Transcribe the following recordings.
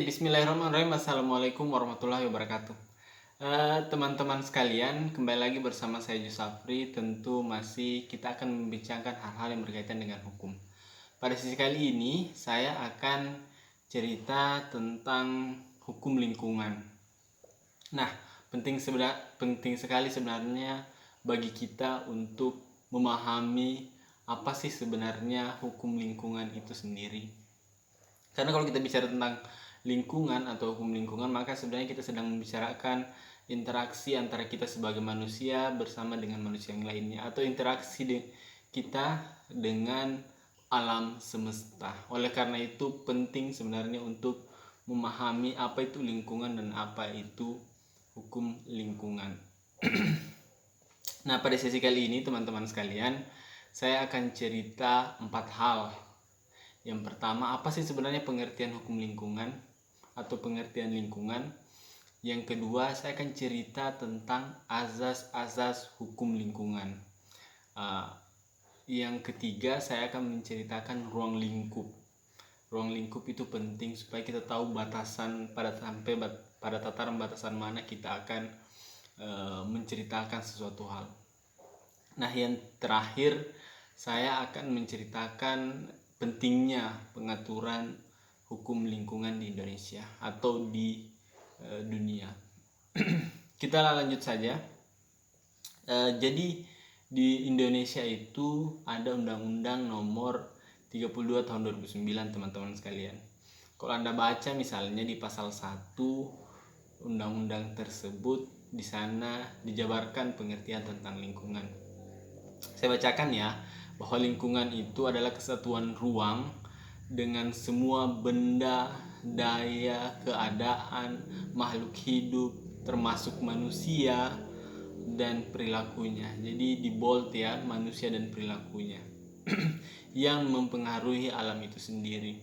Bismillahirrahmanirrahim. Assalamualaikum warahmatullahi wabarakatuh. Teman-teman sekalian, kembali lagi bersama saya Jusafri. Tentu masih kita akan membincangkan hal-hal yang berkaitan dengan hukum. Pada sesi kali ini, saya akan cerita tentang hukum lingkungan. Nah, penting sekali sebenarnya bagi kita untuk memahami apa sih sebenarnya hukum lingkungan itu sendiri. Karena kalau kita bicara tentang lingkungan atau hukum lingkungan, maka sebenarnya kita sedang membicarakan interaksi antara kita sebagai manusia bersama dengan manusia yang lainnya, atau interaksi kita dengan alam semesta. Oleh karena itu penting sebenarnya untuk memahami apa itu lingkungan dan apa itu hukum lingkungan. Nah, pada sesi kali ini teman-teman sekalian, saya akan cerita 4 hal. Yang pertama, apa sih sebenarnya pengertian hukum lingkungan atau pengertian lingkungan? Yang kedua, saya akan cerita tentang azas-azas hukum lingkungan. Yang ketiga, saya akan menceritakan ruang lingkup. Ruang lingkup itu penting supaya kita tahu batasan pada tataran batasan mana kita akan menceritakan sesuatu hal. Nah, yang terakhir saya akan menceritakan pentingnya pengaturan hukum lingkungan di Indonesia atau di dunia. Kita lanjut saja. Jadi di Indonesia itu ada Undang-Undang Nomor 32 Tahun 2009, teman-teman sekalian. Kalau Anda baca misalnya di pasal 1 undang-undang tersebut, di sana dijabarkan pengertian tentang lingkungan. Saya bacakan ya, bahwa lingkungan itu adalah kesatuan ruang dengan semua benda, daya, keadaan, makhluk hidup, termasuk manusia dan perilakunya. Jadi di bold ya, manusia dan perilakunya yang mempengaruhi alam itu sendiri,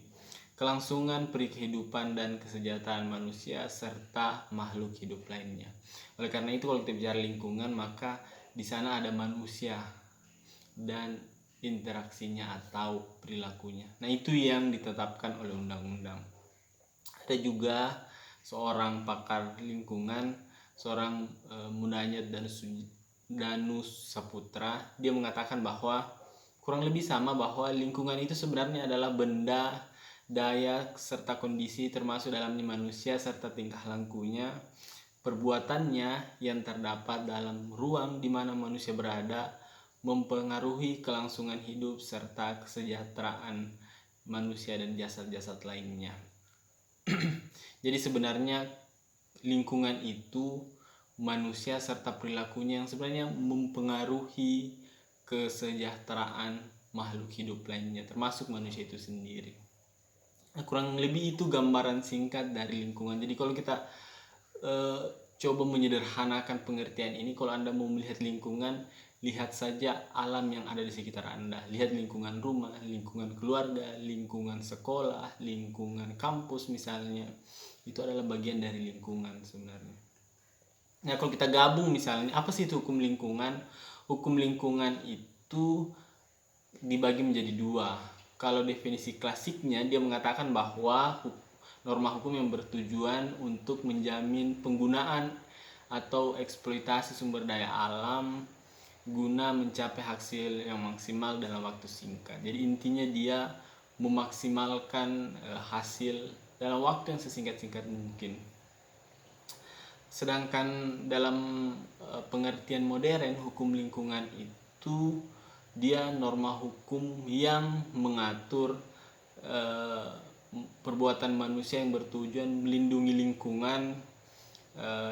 kelangsungan kehidupan dan kesejahteraan manusia serta makhluk hidup lainnya. Oleh karena itu kalau kita bicara lingkungan, maka di sana ada manusia dan interaksinya atau perilakunya. Nah, itu yang ditetapkan oleh undang-undang. Ada juga seorang pakar lingkungan, seorang Munanyat Danus Saputra, dia mengatakan bahwa kurang lebih sama, bahwa lingkungan itu sebenarnya adalah benda, daya, serta kondisi termasuk dalamnya manusia serta tingkah lakunya, perbuatannya yang terdapat dalam ruang di mana manusia berada, mempengaruhi kelangsungan hidup serta kesejahteraan manusia dan jasad-jasad lainnya. Jadi sebenarnya lingkungan itu manusia serta perilakunya yang sebenarnya mempengaruhi kesejahteraan makhluk hidup lainnya, termasuk manusia itu sendiri. Nah, kurang lebih itu gambaran singkat dari lingkungan. Jadi kalau kita coba menyederhanakan pengertian ini, kalau Anda mau melihat lingkungan, lihat saja alam yang ada di sekitar Anda. Lihat lingkungan rumah, lingkungan keluarga, lingkungan sekolah, lingkungan kampus misalnya. Itu adalah bagian dari lingkungan sebenarnya. Nah, kalau kita gabung misalnya, apa sih itu hukum lingkungan? Hukum lingkungan itu dibagi menjadi dua. Kalau definisi klasiknya, dia mengatakan bahwa norma hukum yang bertujuan untuk menjamin penggunaan atau eksploitasi sumber daya alam guna mencapai hasil yang maksimal dalam waktu singkat. Jadi intinya dia memaksimalkan hasil dalam waktu yang sesingkat-singkat mungkin. Sedangkan dalam pengertian modern, hukum lingkungan itu dia norma hukum yang mengatur perbuatan manusia yang bertujuan melindungi lingkungan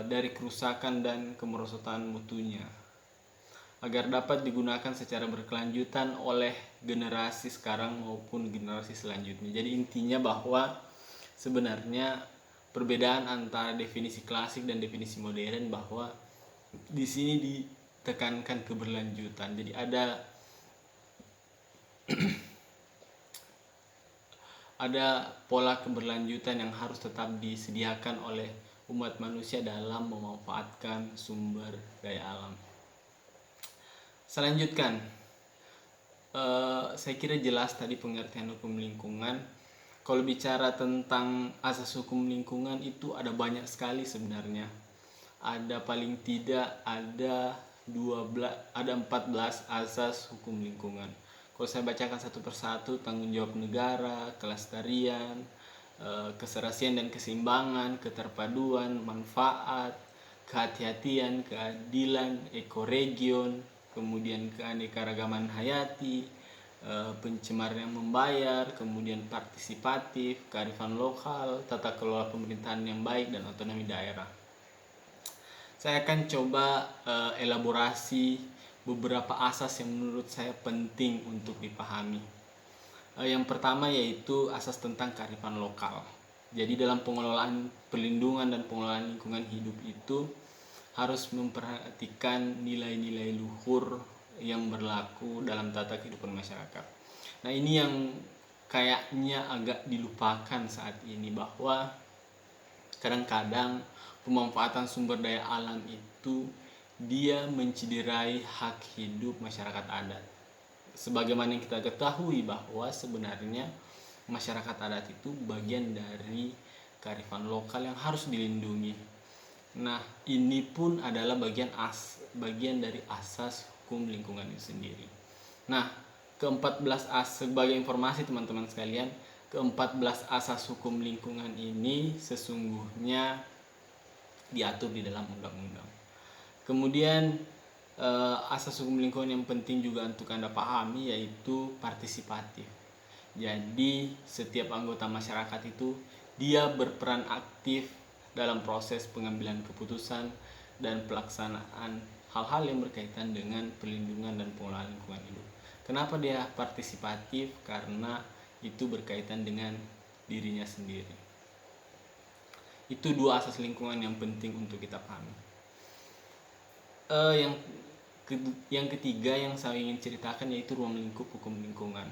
dari kerusakan dan kemerosotan mutunya, agar dapat digunakan secara berkelanjutan oleh generasi sekarang maupun generasi selanjutnya. Jadi intinya bahwa sebenarnya perbedaan antara definisi klasik dan definisi modern, bahwa di sini ditekankan keberlanjutan. Jadi ada pola keberlanjutan yang harus tetap disediakan oleh umat manusia dalam memanfaatkan sumber daya alam. Selanjutkan, saya kira jelas tadi pengertian hukum lingkungan. Kalau bicara tentang asas hukum lingkungan itu ada banyak sekali sebenarnya. Ada paling tidak ada 14 asas hukum lingkungan. Kalau saya bacakan satu persatu: tanggung jawab negara, kelestarian, keserasian dan keseimbangan, keterpaduan, manfaat, kehati-hatian, keadilan, ekoregion, kemudian keanekaragaman hayati, pencemaran yang membayar, kemudian partisipatif, kearifan lokal, tata kelola pemerintahan yang baik, dan otonomi daerah. Saya akan coba elaborasi beberapa asas yang menurut saya penting untuk dipahami. Yang pertama yaitu asas tentang kearifan lokal. Jadi dalam pengelolaan perlindungan dan pengelolaan lingkungan hidup itu harus memperhatikan nilai-nilai luhur yang berlaku dalam tata kehidupan masyarakat. Nah, ini yang kayaknya agak dilupakan saat ini, bahwa kadang-kadang pemanfaatan sumber daya alam itu dia menciderai hak hidup masyarakat adat. Sebagaimana yang kita ketahui bahwa sebenarnya masyarakat adat itu bagian dari kearifan lokal yang harus dilindungi. Nah, ini pun adalah bagian dari asas hukum lingkungan itu sendiri. Nah, ke-14 sebagai informasi teman-teman sekalian, ke-14 asas hukum lingkungan ini sesungguhnya diatur di dalam undang-undang. Kemudian asas hukum lingkungan yang penting juga untuk Anda pahami yaitu partisipatif. Jadi setiap anggota masyarakat itu dia berperan aktif dalam proses pengambilan keputusan dan pelaksanaan hal-hal yang berkaitan dengan perlindungan dan pengelolaan lingkungan hidup. Kenapa dia partisipatif? Karena itu berkaitan dengan dirinya sendiri. Itu dua asas lingkungan yang penting untuk kita pahami. Yang ketiga yang saya ingin ceritakan yaitu ruang lingkup hukum lingkungan.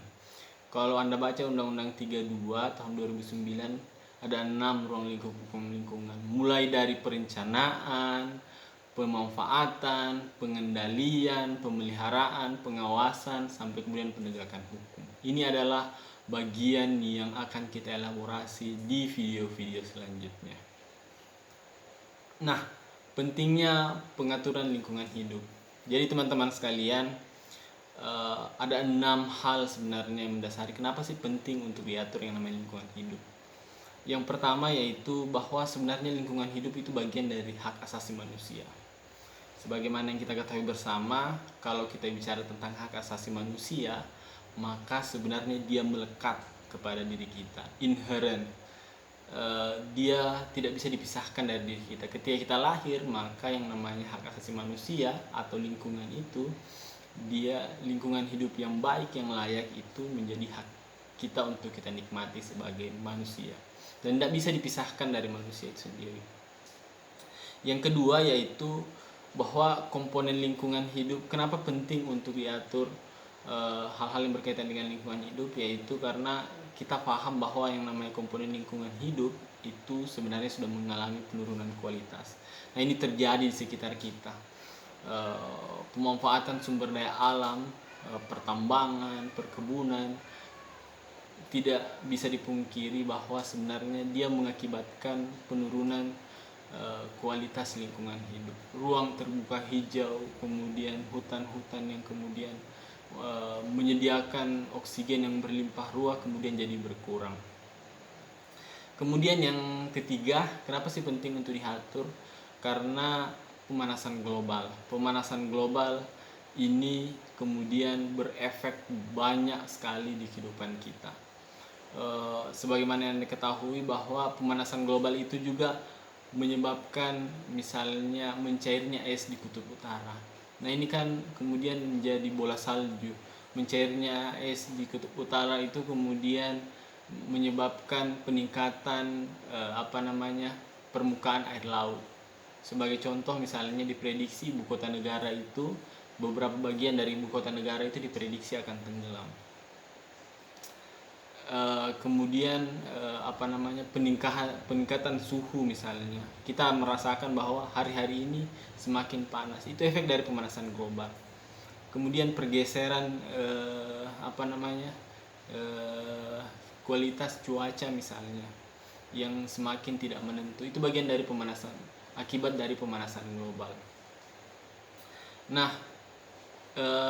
Kalau Anda baca Undang-Undang 32 tahun 2009, ada 6 ruang lingkup hukum lingkungan, mulai dari perencanaan, pemanfaatan, pengendalian, pemeliharaan, pengawasan, sampai kemudian penegakan hukum. Ini adalah bagian yang akan kita elaborasi di video-video selanjutnya. Nah, pentingnya pengaturan lingkungan hidup. Jadi teman-teman sekalian, ada 6 hal sebenarnya yang mendasari kenapa sih penting untuk diatur yang namanya lingkungan hidup. Yang pertama yaitu bahwa sebenarnya lingkungan hidup itu bagian dari hak asasi manusia. Sebagaimana yang kita ketahui bersama, kalau kita bicara tentang hak asasi manusia, maka sebenarnya dia melekat kepada diri kita, inherent. Dia tidak bisa dipisahkan dari diri kita. Ketika kita lahir, maka yang namanya hak asasi manusia atau lingkungan itu, dia lingkungan hidup yang baik, yang layak itu menjadi hak kita untuk kita nikmati sebagai manusia, dan tidak bisa dipisahkan dari manusia itu sendiri. Yang kedua yaitu bahwa komponen lingkungan hidup, kenapa penting untuk diatur hal-hal yang berkaitan dengan lingkungan hidup, yaitu karena kita paham bahwa yang namanya komponen lingkungan hidup itu sebenarnya sudah mengalami penurunan kualitas. Nah, ini terjadi di sekitar kita. Pemanfaatan sumber daya alam, pertambangan, perkebunan, tidak bisa dipungkiri bahwa sebenarnya dia mengakibatkan penurunan kualitas lingkungan hidup. Ruang terbuka hijau, kemudian hutan-hutan yang kemudian menyediakan oksigen yang berlimpah ruah kemudian jadi berkurang. Kemudian yang ketiga, kenapa sih penting untuk diatur? Karena pemanasan global. Pemanasan global ini kemudian berefek banyak sekali di kehidupan kita. Sebagaimana yang diketahui bahwa pemanasan global itu juga menyebabkan misalnya mencairnya es di kutub utara. Nah, ini kan kemudian menjadi bola salju. Mencairnya es di kutub utara itu kemudian menyebabkan peningkatan permukaan air laut. Sebagai contoh misalnya diprediksi ibu kota negara itu, beberapa bagian dari ibu kota negara itu diprediksi akan tenggelam. Kemudian peningkatan suhu misalnya, kita merasakan bahwa hari-hari ini semakin panas, itu efek dari pemanasan global. Kemudian pergeseran kualitas cuaca misalnya yang semakin tidak menentu, itu bagian dari pemanasan, akibat dari pemanasan global. Nah,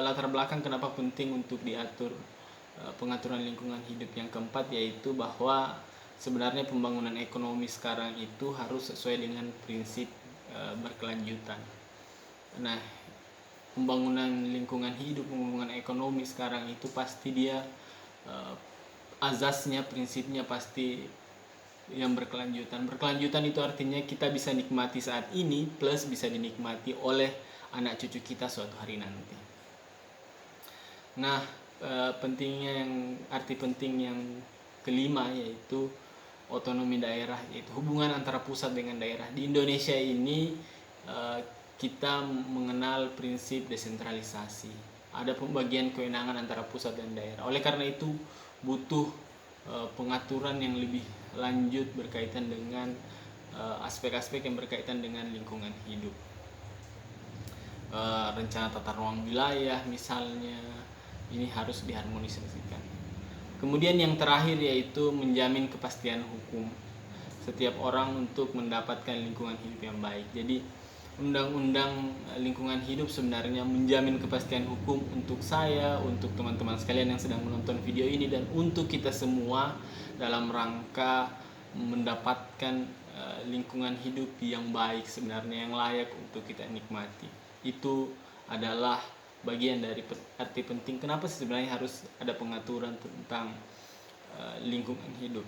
latar belakang kenapa penting untuk diatur pengaturan lingkungan hidup yang keempat, yaitu bahwa sebenarnya pembangunan ekonomi sekarang itu harus sesuai dengan prinsip berkelanjutan. Nah, pembangunan lingkungan hidup, pembangunan ekonomi sekarang itu pasti dia azasnya, prinsipnya pasti yang berkelanjutan. Berkelanjutan itu artinya kita bisa nikmati saat ini plus bisa dinikmati oleh anak cucu kita suatu hari nanti. Nah, arti penting yang kelima yaitu otonomi daerah, yaitu hubungan antara pusat dengan daerah. Di Indonesia ini kita mengenal prinsip desentralisasi. Ada pembagian kewenangan antara pusat dan daerah. Oleh karena itu butuh pengaturan yang lebih lanjut berkaitan dengan aspek-aspek yang berkaitan dengan lingkungan hidup. Rencana tata ruang wilayah misalnya, ini harus diharmonisasikan. Kemudian yang terakhir yaitu menjamin kepastian hukum setiap orang untuk mendapatkan lingkungan hidup yang baik. Jadi undang-undang lingkungan hidup sebenarnya menjamin kepastian hukum untuk saya, untuk teman-teman sekalian yang sedang menonton video ini, dan untuk kita semua dalam rangka mendapatkan lingkungan hidup yang baik sebenarnya, yang layak untuk kita nikmati. Itu adalah bagian dari arti penting kenapa sebenarnya harus ada pengaturan tentang lingkungan hidup.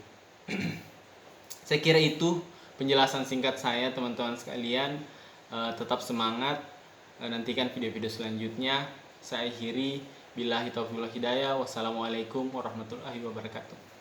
Saya kira itu penjelasan singkat saya, teman-teman sekalian. Tetap semangat, nantikan video-video selanjutnya. Saya akhiri, billahi taufiq wal hidayah. Wassalamualaikum warahmatullahi wabarakatuh.